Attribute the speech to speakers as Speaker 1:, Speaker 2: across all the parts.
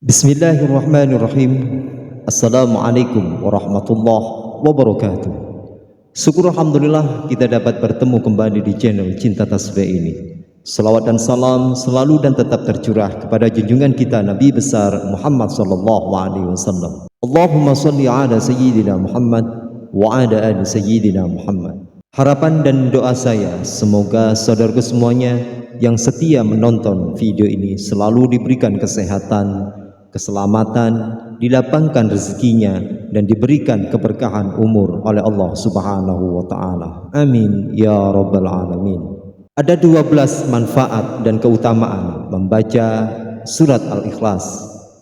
Speaker 1: Bismillahirrahmanirrahim. Assalamualaikum warahmatullahi wabarakatuh. Syukur alhamdulillah kita dapat bertemu kembali di channel Cinta Tasbih ini. Salawat dan salam selalu dan tetap tercurah kepada junjungan kita Nabi besar Muhammad sallallahu alaihi wasallam. Allahumma shalli ala sayyidina Muhammad wa ala ali sayyidina Muhammad. Harapan dan doa saya semoga saudaraku semuanya yang setia menonton video ini selalu diberikan kesehatan, keselamatan, dilapangkan rezekinya, dan diberikan keberkahan umur oleh Allah Subhanahu wa Ta'ala. Amin ya Rabbal Alamin. Ada 12 manfaat dan keutamaan membaca surat Al-Ikhlas.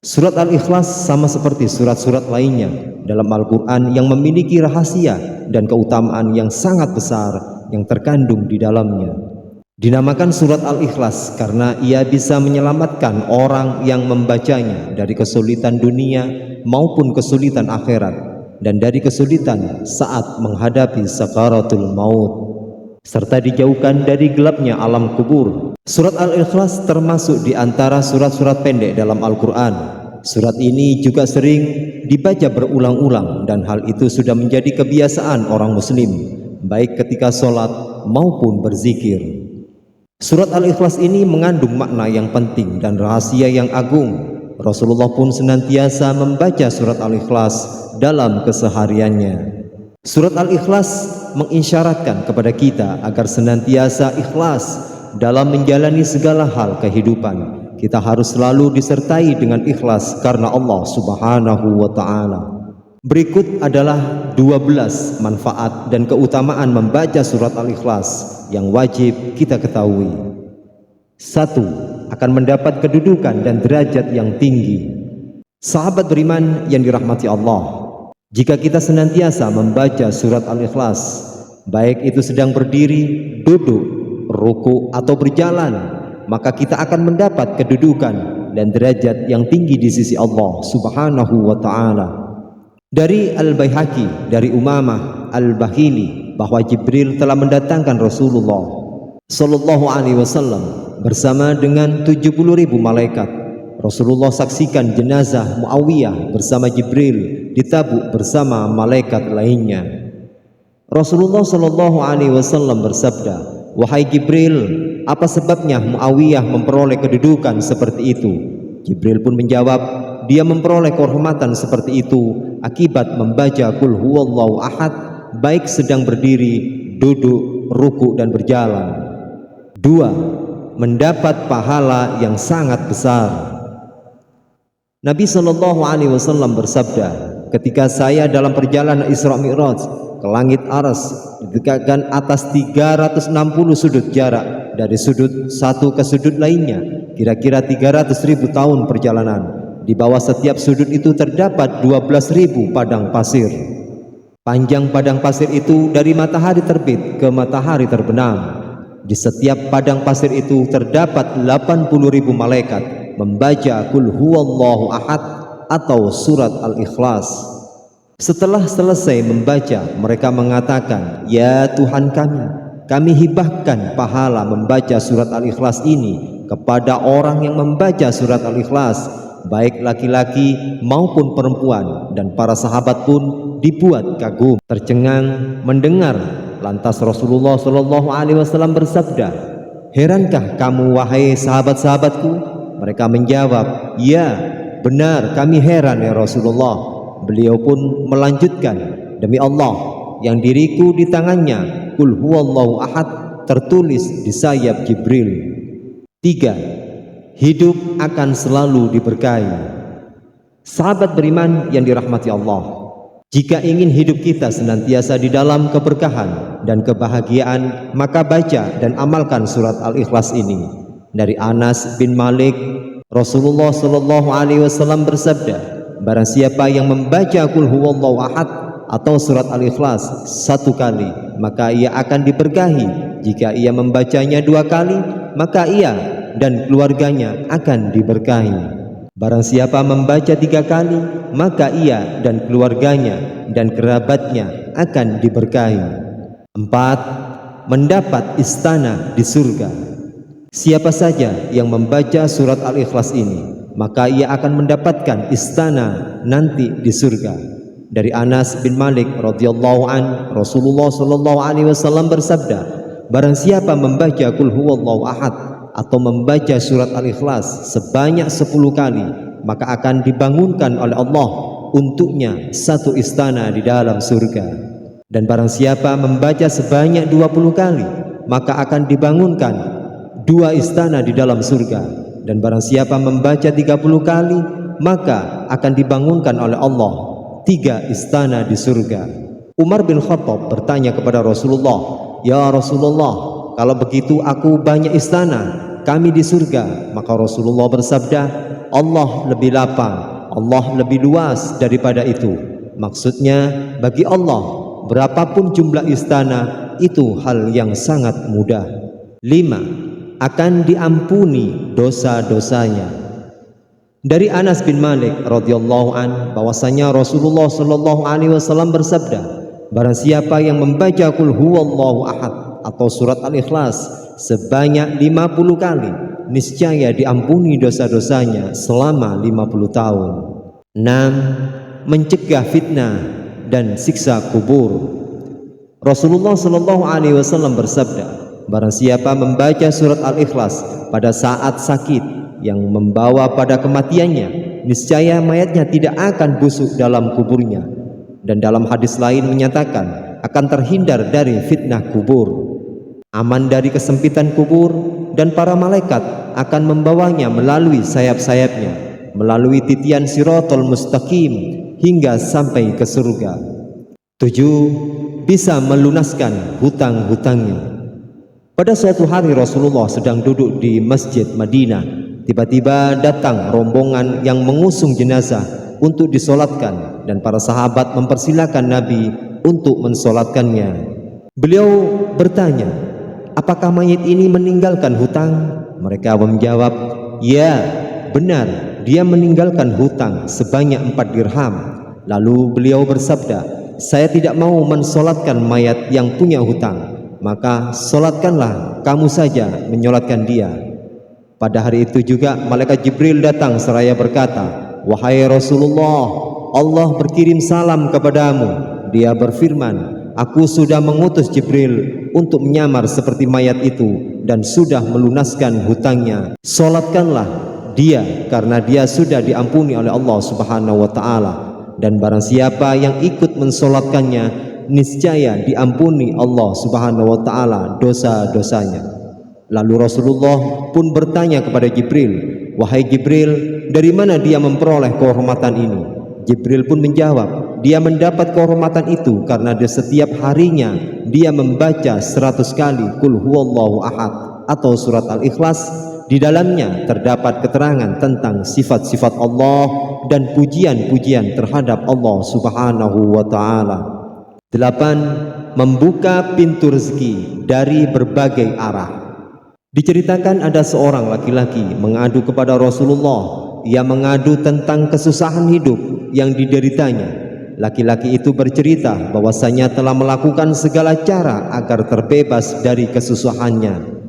Speaker 1: Surat Al-Ikhlas sama seperti surat-surat lainnya dalam Al-Quran yang memiliki rahasia dan keutamaan yang sangat besar yang terkandung di dalamnya. Dinamakan surat Al-Ikhlas karena ia bisa menyelamatkan orang yang membacanya dari kesulitan dunia maupun kesulitan akhirat, dan dari kesulitan saat menghadapi sakaratul maut, serta dijauhkan dari gelapnya alam kubur. Surat Al-Ikhlas termasuk di antara surat-surat pendek dalam Al-Quran. Surat ini juga sering dibaca berulang-ulang, dan hal itu sudah menjadi kebiasaan orang muslim, baik ketika sholat maupun berzikir. Surat Al-Ikhlas ini mengandung makna yang penting dan rahasia yang agung. Rasulullah pun senantiasa membaca surat Al-Ikhlas dalam kesehariannya. Surat Al-Ikhlas mengisyaratkan kepada kita agar senantiasa ikhlas dalam menjalani segala hal kehidupan. Kita harus selalu disertai dengan ikhlas karena Allah Subhanahu wa Ta'ala. Berikut adalah 12 manfaat dan keutamaan membaca surat Al-Ikhlas yang wajib kita ketahui. 1. Akan mendapat kedudukan dan derajat yang tinggi. Sahabat beriman yang dirahmati Allah, jika kita senantiasa membaca surat Al-Ikhlas, baik itu sedang berdiri, duduk, ruku atau berjalan, maka kita akan mendapat kedudukan dan derajat yang tinggi di sisi Allah Subhanahu wa Ta'ala. Dari Al-Baihaqi dari Umamah Al-Bahili bahwa Jibril telah mendatangkan Rasulullah sallallahu alaihi wasallam bersama dengan 70.000 malaikat. Rasulullah saksikan jenazah Muawiyah bersama Jibril di Tabuk bersama malaikat lainnya. Rasulullah sallallahu alaihi wasallam bersabda, "Wahai Jibril, apa sebabnya Muawiyah memperoleh kedudukan seperti itu?" Jibril pun menjawab, "Dia memperoleh kehormatan seperti itu akibat membaca Qul huwallahu ahad, baik sedang berdiri, duduk, ruku dan berjalan." 2. Mendapat pahala yang sangat besar. Nabi sallallahu alaihi wasallam bersabda, "Ketika saya dalam perjalanan Isra Mi'raj ke langit Arsy, ditegakkan atas 360 sudut jarak dari sudut satu ke sudut lainnya, kira-kira 300.000 tahun perjalanan. Di bawah setiap sudut itu terdapat 12.000 padang pasir. Panjang padang pasir itu dari matahari terbit ke matahari terbenam. Di setiap padang pasir itu terdapat 80.000 malaikat membaca Qul huwallahu ahad atau surat Al-Ikhlas. Setelah selesai membaca, mereka mengatakan, 'Ya Tuhan kami hibahkan pahala membaca surat Al-Ikhlas ini kepada orang yang membaca surat Al-Ikhlas, baik laki-laki maupun perempuan.' Dan para sahabat pun dibuat kagum, tercengang mendengar. Lantas Rasulullah sallallahu alaihi wasallam bersabda, 'Herankah kamu wahai sahabat-sahabatku?' Mereka menjawab, 'Ya, benar, kami heran ya Rasulullah.' Beliau pun melanjutkan, 'Demi Allah yang diriku di tangannya, Qul huwallahu ahad tertulis di sayap Jibril.' 3. Hidup akan selalu diberkahi. Sahabat beriman yang dirahmati Allah, jika ingin hidup kita senantiasa di dalam keberkahan dan kebahagiaan, maka baca dan amalkan surat Al-Ikhlas ini. Dari Anas bin Malik, Rasulullah sallallahu alaihi wasallam bersabda, "Barang siapa yang membaca Qul huwallahu ahad atau surat Al-Ikhlas 1 kali, maka ia akan diberkahi. Jika ia membacanya 2 kali, maka ia dan keluarganya akan diberkahi. Barang siapa membaca 3 kali, maka ia dan keluarganya dan kerabatnya akan diberkahi." 4. Mendapat istana di surga. Siapa saja yang membaca surat Al-Ikhlas ini, maka ia akan mendapatkan istana nanti di surga. Dari Anas bin Malik radhiyallahu an, Rasulullah sallallahu alaihi wasallam bersabda, barang siapa membaca qul huwallahu ahad atau membaca surat Al-Ikhlas sebanyak 10 kali, maka akan dibangunkan oleh Allah untuknya satu istana di dalam surga. Dan barang siapa membaca sebanyak 20 kali, maka akan dibangunkan 2 istana di dalam surga. Dan barang siapa membaca 30 kali, maka akan dibangunkan oleh Allah 3 istana di surga. Umar bin Khattab bertanya kepada Rasulullah, ya Rasulullah, kalau begitu aku banyak istana kami di surga. Maka Rasulullah bersabda, Allah lebih lapang, Allah lebih luas daripada itu. Maksudnya, bagi Allah berapapun jumlah istana itu hal yang sangat mudah. 5. Akan diampuni dosa-dosanya. Dari Anas bin Malik radhiyallahu an bahwasanya Rasulullah sallallahu alaihi wasallam bersabda, barang siapa yang membaca qul huwallahu ahad atau surat Al-Ikhlas sebanyak 50 kali, niscaya diampuni dosa-dosanya selama 50 tahun. 6. Mencegah fitnah dan siksa kubur. Rasulullah sallallahu alaihi wasallam bersabda, barang siapa membaca surat Al-Ikhlas pada saat sakit yang membawa pada kematiannya, niscaya mayatnya tidak akan busuk dalam kuburnya. Dan dalam hadis lain menyatakan akan terhindar dari fitnah kubur, aman dari kesempitan kubur, dan para malaikat akan membawanya melalui sayap-sayapnya, melalui titian Siratal Mustaqim hingga sampai ke surga. 7. Bisa melunaskan hutang-hutangnya. Pada suatu hari Rasulullah sedang duduk di Masjid Madinah. Tiba-tiba datang rombongan yang mengusung jenazah untuk disolatkan, dan para sahabat mempersilakan Nabi untuk mensolatkannya. Beliau bertanya, apakah mayit ini meninggalkan hutang? Mereka menjawab, ya, benar, dia meninggalkan hutang sebanyak 4 dirham. Lalu beliau bersabda, saya tidak mau mensolatkan mayat yang punya hutang, maka solatkanlah kamu saja menyolatkan dia. Pada hari itu juga malaikat Jibril datang seraya berkata, wahai Rasulullah, Allah berkirim salam kepadamu. Dia berfirman, aku sudah mengutus Jibril untuk menyamar seperti mayat itu dan sudah melunaskan hutangnya. Solatkanlah dia karena dia sudah diampuni oleh Allah Subhanahu wa taala, dan barang siapa yang ikut mensolatkannya, niscaya diampuni Allah Subhanahu wa taala dosa-dosanya. Lalu Rasulullah pun bertanya kepada Jibril, wahai Jibril, dari mana dia memperoleh kehormatan ini? Jibril pun menjawab, dia mendapat kehormatan itu karena di setiap harinya dia membaca 100 kali qul huwallahu ahad atau surat Al-Ikhlas. Di dalamnya terdapat keterangan tentang sifat-sifat Allah dan pujian-pujian terhadap Allah Subhanahu wa taala. 8. Membuka pintu rezeki dari berbagai arah. Diceritakan ada seorang laki-laki mengadu kepada Rasulullah. Ia mengadu tentang kesusahan hidup yang dideritanya. Laki-laki itu bercerita bahwasanya telah melakukan segala cara agar terbebas dari kesusahannya.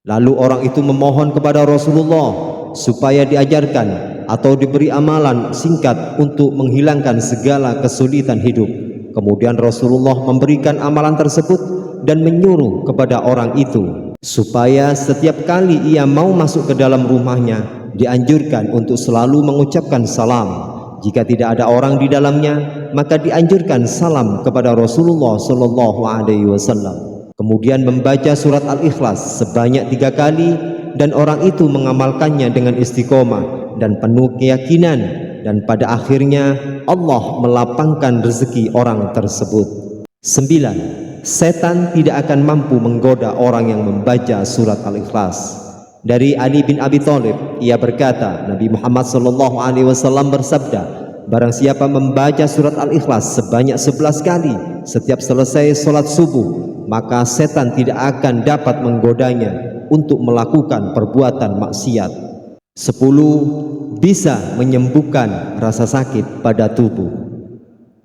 Speaker 1: Lalu orang itu memohon kepada Rasulullah supaya diajarkan atau diberi amalan singkat untuk menghilangkan segala kesulitan hidup. Kemudian Rasulullah memberikan amalan tersebut dan menyuruh kepada orang itu supaya setiap kali ia mau masuk ke dalam rumahnya, dianjurkan untuk selalu mengucapkan salam. Jika tidak ada orang di dalamnya, maka dianjurkan salam kepada Rasulullah sallallahu alaihi wasallam. Kemudian membaca surat Al-Ikhlas sebanyak 3 kali, dan orang itu mengamalkannya dengan istiqomah dan penuh keyakinan, dan pada akhirnya Allah melapangkan rezeki orang tersebut. 9. Setan tidak akan mampu menggoda orang yang membaca surat Al-Ikhlas. Dari Ali bin Abi Thalib, ia berkata, Nabi Muhammad SAW bersabda, barang siapa membaca surat Al-Ikhlas sebanyak 11 kali setiap selesai sholat subuh, maka setan tidak akan dapat menggodanya untuk melakukan perbuatan maksiat. 10. Bisa menyembuhkan rasa sakit pada tubuh.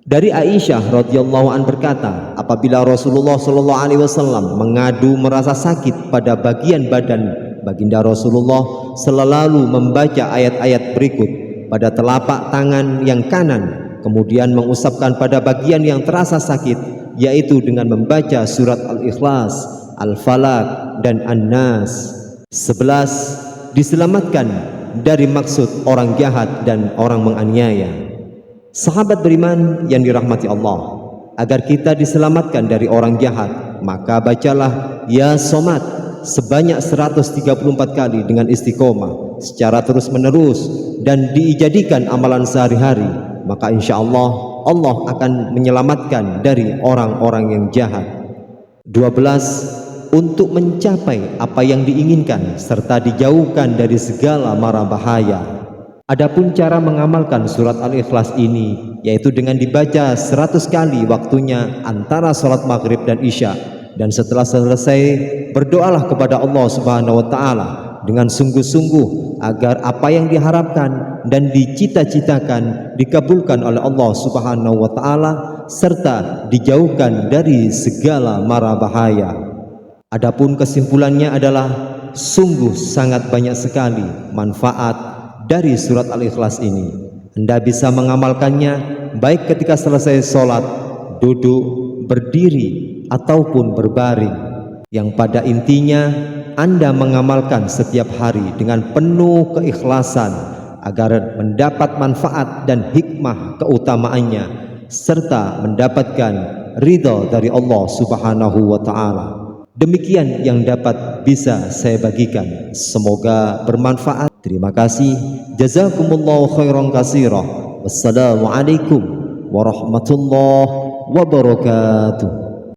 Speaker 1: Dari Aisyah radhiyallahu an berkata, apabila Rasulullah SAW mengadu merasa sakit pada bagian badan baginda Rasulullah selalu membaca ayat-ayat berikut pada telapak tangan yang kanan, kemudian mengusapkan pada bagian yang terasa sakit, yaitu dengan membaca surat Al-Ikhlas, Al-Falaq, dan An-Nas. 11. Diselamatkan dari maksud orang jahat dan orang menganiaya. Sahabat beriman yang dirahmati Allah, agar kita diselamatkan dari orang jahat, maka bacalah Ya Somad sebanyak 134 kali dengan istiqomah secara terus menerus dan dijadikan amalan sehari-hari, maka insya Allah Allah akan menyelamatkan dari orang-orang yang jahat. 12. Untuk mencapai apa yang diinginkan serta dijauhkan dari segala mara bahaya. Adapun cara mengamalkan surat Al-Ikhlas ini, yaitu dengan dibaca 100 kali waktunya antara sholat maghrib dan isya, dan setelah selesai berdoalah kepada Allah Subhanahu wa Ta'ala dengan sungguh-sungguh agar apa yang diharapkan dan dicita-citakan dikabulkan oleh Allah Subhanahu wa Ta'ala serta dijauhkan dari segala mara bahaya. Adapun kesimpulannya adalah sungguh sangat banyak sekali manfaat dari surat Al-Ikhlas ini. Anda bisa mengamalkannya baik ketika selesai sholat, duduk, berdiri, ataupun berbaring, yang pada intinya Anda mengamalkan setiap hari dengan penuh keikhlasan agar mendapat manfaat dan hikmah keutamaannya serta mendapatkan ridha dari Allah Subhanahu wa Ta'ala. Demikian yang dapat bisa saya bagikan, semoga bermanfaat. Terima kasih. Jazakumullahu khairan katsira. Wassalamualaikum warahmatullahi wabarakatuh.